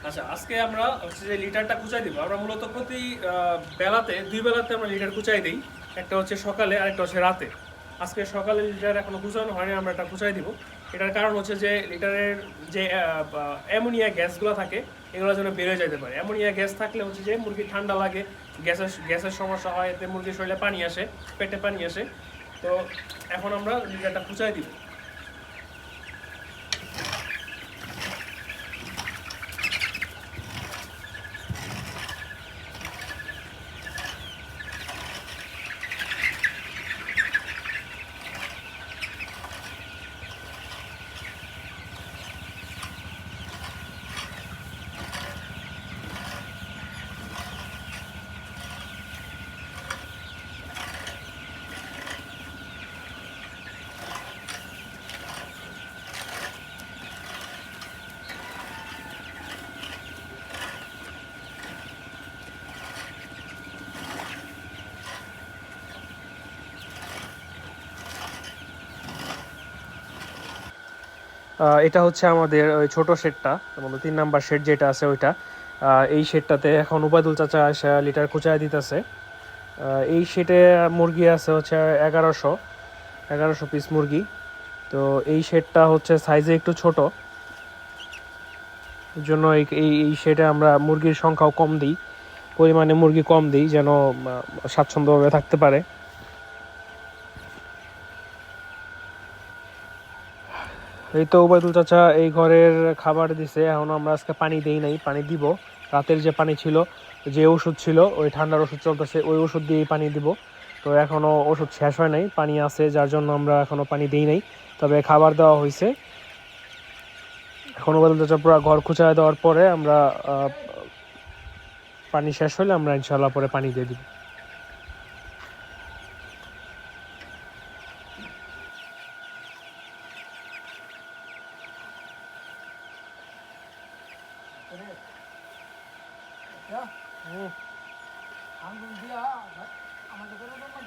আচ্ছা, আজকে আমরা হচ্ছে যে লিটারটা কুচাই দিব। আমরা মূলত প্রতি বেলাতে ২ বেলাতে আমরা লিটার কুচাই দিই। একটা হচ্ছে সকালে, আরেকটা হচ্ছে রাতে। আজকে সকালে লিটার এখনো কুচানো হয়নি, আমরা এটা কুচাই দিব। এটার কারণ হচ্ছে যে লিটারের যে অ্যামোনিয়া গ্যাসগুলো থাকে, এগুলো যেন বের হয়ে যেতে পারে। অ্যামোনিয়া গ্যাস থাকলে হচ্ছে যে মুরগির ঠান্ডা লাগে, গ্যাসের সমস্যা হয়, এতে মুরগির শরীরে পানি আসে, পেটে পানি আসে। তো এখন আমরা লিটারটা কুচাই দিব। এটা হচ্ছে আমাদের ওই ছোট শেডটা, আমাদের ৩ নাম্বার শেড যেটা আছে ওইটা। এই শেডটাতে এখন উবায়দুল চাচা এসে লিটার কুচায় দিতেছে। এই শেডে মুরগি আছে হচ্ছে ১১০০ পিস মুরগি। তো এই শেডটা হচ্ছে সাইজে একটু ছোট, এর জন্য এই এই এই শেডে আমরা মুরগির সংখ্যাও কম দিই, পরিমাণে মুরগি কম দিই যেন স্বাচ্ছন্দ্যভাবে থাকতে পারে। এই তো উবায়দুল চাচা এই ঘরের খাবার দিছে, এখন আমরা আজকে পানি দেই নাই, পানি দিব। রাতের যে পানি ছিল, যে ওষুধ ছিল, ওই ঠান্ডার ওষুধ চলতেছে, ওই ওষুধ দিয়েই পানি দিব। তো এখনও ওষুধ শেষ হয় নাই, পানি আছে, যার জন্য আমরা এখনও পানি দেই নাই। তবে খাবার দেওয়া হয়েছে। এখন উবায়দুল চাচা পুরো ঘর খুঁচায় দেওয়ার পরে আমরা পানি শেষ হলে আমরা ইনশাল্লাহ পরে পানি দিয়ে দিব। আঙ্গুল দিয়া আমাদের করে দেবো